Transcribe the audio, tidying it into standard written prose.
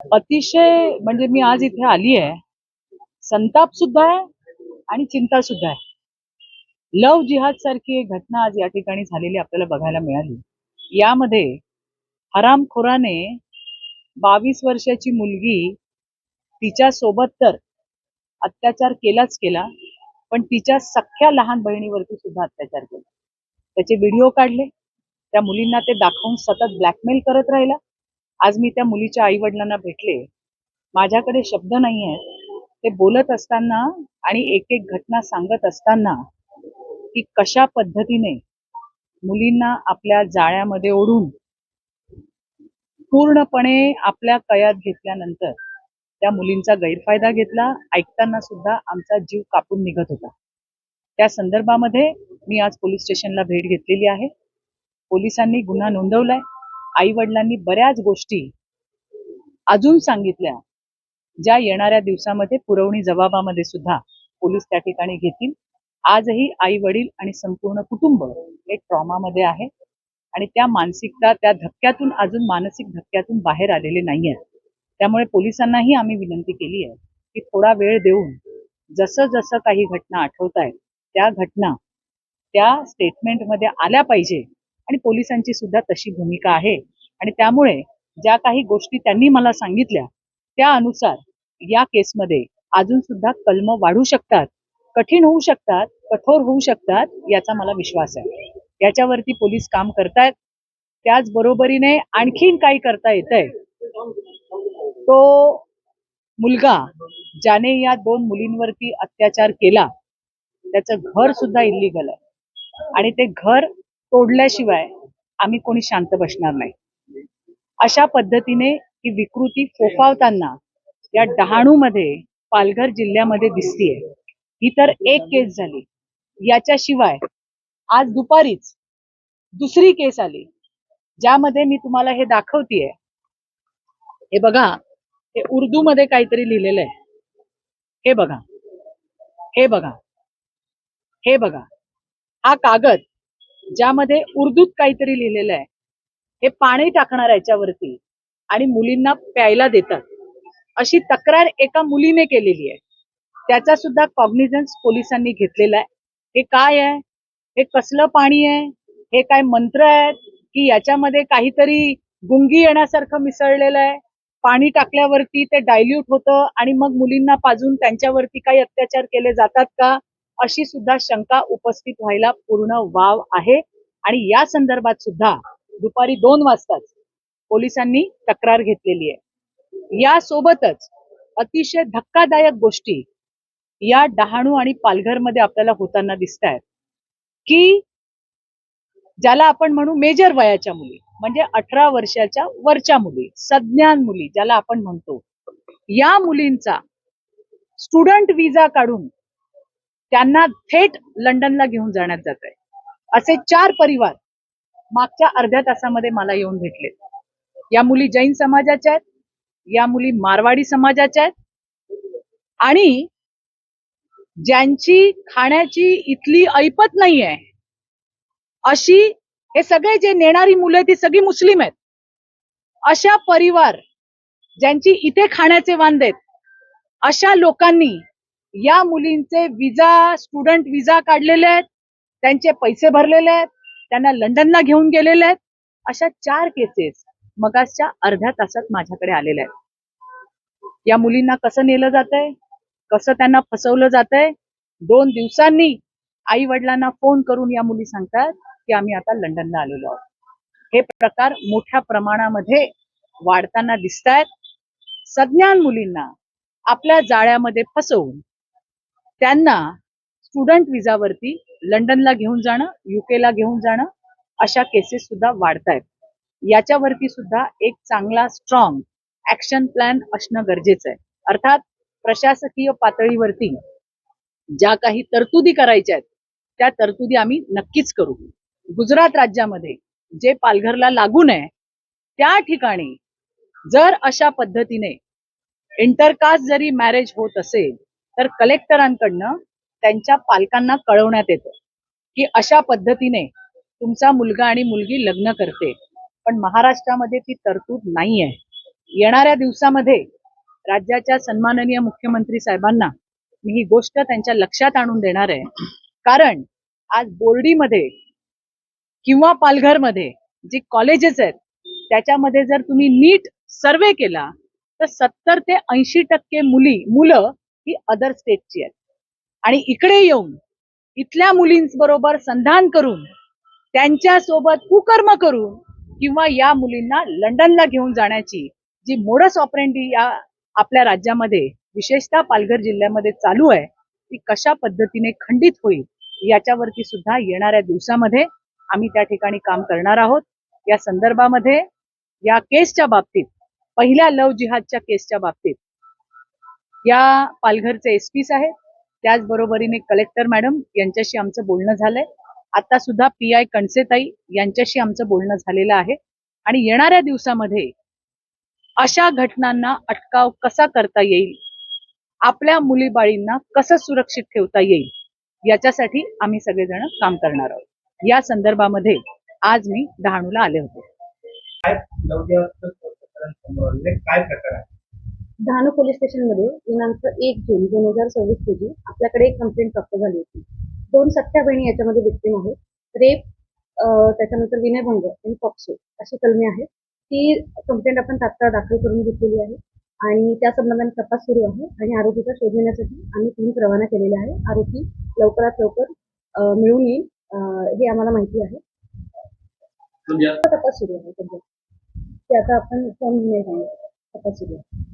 अतिशय म्हणजे मी आज इथे आली आहे, संताप सुद्धा आहे आणि चिंता सुद्धा आहे. लव जिहाद सारखी एक घटना आज या ठिकाणी झालेली आपल्याला बघायला मिळाली. यामध्ये हरामखोराने 22 वर्षाची मुलगी, तिच्या सोबत तर अत्याचार केलाच केला, पण तिच्या सख्ख्या लहान बहिणीवरती सुद्धा अत्याचार केला. त्याचे व्हिडिओ काढले, त्या मुलींना ते दाखवून सतत ब्लॅकमेल करत राहिला. आज मी त्या मुलीच्या आई वडिलांना भेटले. माझ्याकडे शब्द नाही आहेत. ते बोलत असताना आणि एक एक घटना सांगत असताना की कशा पद्धतीने मुलींना आपल्या जाळ्यामध्ये ओढून पूर्णपणे आपल्या कयात घेतल्यानंतर त्या मुलींचा गैरफायदा घेतला. ऐकताना सुद्धा आमचा जीव कापून निघत होता. त्या संदर्भामध्ये मी आज पोलीस स्टेशनला भेट घेतलेली आहे. पोलिसांनी गुन्हा नोंदवलाय. आई वडिलांनी बऱ्याच गोष्टी अजून सांगितल्या, ज्या येणाऱ्या दिवसामध्ये पुरवणी जबाबामध्ये सुद्धा पोलीस त्या ठिकाणी घेतील. आजही आई वडील आणि संपूर्ण कुटुंब हे ट्रॉमामध्ये आहे आणि त्या मानसिकता, त्या धक्क्यातून, अजून मानसिक धक्क्यातून बाहेर आलेले नाही आहेत. त्यामुळे पोलिसांनाही आम्ही विनंती केली आहे की थोडा वेळ देऊन जसं जसं काही घटना आठवत आहेत त्या घटना त्या स्टेटमेंटमध्ये आल्या पाहिजे आणि पोलिसांची सुद्धा तशी भूमिका आहे. आणि त्यामुळे ज्या काही गोष्टी त्यांनी मला सांगितल्या त्या अनुसार या केसमध्ये अजून सुद्धा कलम वाढू शकतात, कठीण होऊ शकतात, कठोर होऊ शकतात, याचा मला विश्वास आहे. याच्यावरती पोलीस काम करतायत. त्याचबरोबरीने आणखीन काही करता येतंय. तो मुलगा ज्याने या 2 मुलींवरती अत्याचार केला त्याचं घर सुद्धा इल्लीगल आहे आणि ते घर तोडल्याशिवाय आम्ही कोणी शांत बसणार नाही. अशा पद्धतीने ही विकृती फोफावताना या डहाणूमध्ये, पालघर जिल्ह्यामध्ये दिसतीये. ही तर एक केस झाली. याच्याशिवाय आज दुपारीच दुसरी केस आली, ज्यामध्ये मी तुम्हाला हे दाखवतेय. हे बघा, हे उर्दू मध्ये काहीतरी लिहिलेलं आहे. हे बघा, हे बघा, हे बघा, हा कागद ज्यामध्ये उर्दूत काहीतरी लिहिलेलं आहे. हे पाणी टाकणार याच्यावरती आणि मुलींना प्यायला देतात, अशी तक्रार एका मुलीने केलेली आहे. त्याचा सुद्धा कॉग्निझन्स पोलिसांनी घेतलेला आहे. हे काय आहे, हे कसलं पाणी आहे, हे काय मंत्र आहेत की याच्यामध्ये काहीतरी गुंगी येण्यासारखं मिसळलेलं आहे. पाणी टाकल्यावरती ते डायल्यूट होतं आणि मग मुलींना पाजून त्यांच्यावरती काही अत्याचार केले जातात का, अशी सुद्धा शंका उपस्थित व्हायला पूर्ण वाव आहे. आणि या संदर्भात सुद्धा दुपारी 2 वाजताच पोलिसांनी तक्रार घेतलेली आहे. यासोबतच अतिशय धक्कादायक गोष्टी या डहाणू आणि पालघरमध्ये आपल्याला होताना दिसत आहेत की ज्याला आपण म्हणू मेजर वयाच्या मुली, म्हणजे 18 वर्षाच्या वरच्या मुली, सज्ञान मुली ज्याला आपण म्हणतो, या मुलींचा स्टुडंट विजा काढून त्यांना थेट लंडनला घेऊन जाण्यात जात आहे. असे 4 परिवार मागच्या अर्ध्या तासामध्ये मला येऊन भेटले. या मुली जैन समाजाच्या आहेत, या मुली मारवाडी समाजाच्या आहेत आणि ज्यांची खाण्याची इथली ऐपत नाही आहे अशी, हे सगळे जे नेणारी मुलं ती सगळी मुस्लिम आहेत. अशा परिवार ज्यांची इथे खाण्याचे वांदे आहेत, अशा लोकांनी या मुलींचे विजा, स्टुडंट विजा काढलेले आहेत, त्यांचे पैसे भरलेले आहेत, त्यांना लंडनला घेऊन गेलेले आहेत. अशा 4 केसेस मगासच्या अर्ध्या तासात माझ्याकडे आलेल्या आहेत. या मुलींना कसं नेलं जातंय, कसं त्यांना फसवलं जातंय. 2 दिवसांनी आई वडिलांना फोन करून या मुली सांगतात की आम्ही आता लंडनला आलेलो आहोत. हे प्रकार मोठ्या प्रमाणामध्ये वाढताना दिसत आहेत. सज्ञान मुलींना आपल्या जाळ्यामध्ये फसवून त्यांना स्टुडंट विजावरती लंडनला घेऊन जाणं, युकेला घेऊन जाणं, अशा केसेस सुद्धा वाढत आहेत. याच्यावरती सुद्धा एक चांगला स्ट्रॉंग ऍक्शन प्लॅन असणं गरजेचं आहे. अर्थात प्रशासकीय पातळीवरती ज्या काही तरतुदी करायच्या आहेत त्या तरतुदी आम्ही नक्कीच करू. गुजरात राज्यामध्ये जे पालघरला लागून आहे त्या ठिकाणी जर अशा पद्धतीने इंटरकास्ट जरी मॅरेज होत असेल तर कलेक्टरांकडनं त्यांच्या पालकांना कळवण्यात येतं की अशा पद्धतीने तुमचा मुलगा आणि मुलगी लग्न करते. पण महाराष्ट्रामध्ये ती तरतूद नाही आहे. येणाऱ्या दिवसामध्ये राज्याच्या सन्माननीय मुख्यमंत्री साहेबांना मी ही गोष्ट त्यांच्या लक्षात आणून देणार आहे. कारण आज बोर्डीमध्ये किंवा पालघरमध्ये जी कॉलेजेस आहेत त्याच्यामध्ये जर तुम्ही नीट सर्वे केला तर 70 ते 80% मुलं ही अदर स्टेटची आहेत आणि इकडे येऊन इथल्या मुलींबरोबर संधान करून त्यांच्यासोबत कुकर्म करून किंवा या मुलींना लंडनला घेऊन जाण्याची जी मोडस ऑपरेंडी या आपल्या राज्यामध्ये विशेषतः पालघर जिल्ह्यामध्ये चालू आहे ती कशा पद्धतीने खंडित होईल याच्यावरती सुद्धा येणाऱ्या दिवसामध्ये आम्ही त्या ठिकाणी काम करणार आहोत. या संदर्भामध्ये या केसच्या बाबतीत पहिल्या लव जिहादच्या केसच्या बाबतीत या पालघरचे एसपी साहेब त्याचबरोबरीने कलेक्टर मॅडम यांच्याशी आमचं बोलणं झालंय. आता सुद्धा PI कणसेताई यांच्याशी आमचं बोलणं झालेलं आहे आणि येणाऱ्या दिवसामध्ये अशा घटनांना अटकाव कसा करता येईल, आपल्या मुलीबाळींना कसं सुरक्षित ठेवता येईल याच्यासाठी आम्ही सगळेजण काम करणार आहोत. या संदर्भामध्ये आज मी डहाणूला आले होते. काय प्रकार आहे? डहाणू पोलीस स्टेशनमध्ये दिनांक 1 जून 2026 रोजी आपल्याकडे एक कंप्लेंट प्राप्त झाली होती. 2 सख्या बहिणी याच्यामध्ये विक्टीम आहेत. रेप, त्याच्यानंतर विनयभंग आणि पॉक्सो अशी कलमे आहेत. ती कंप्लेंट आपण तात्काळ दाखल करून घेतलेली आहे आणि त्या संबंधाने तपास सुरू आहे आणि आरोपीचा शोध घेण्यासाठी आम्ही टीम रवाना केलेले आहे. आरोपी लवकरात लवकर मिळून येईल हे आम्हाला माहिती आहे. तपास सुरू आहे. ते आता आपण फोन नाही सांगू. तपास सुरू आहे.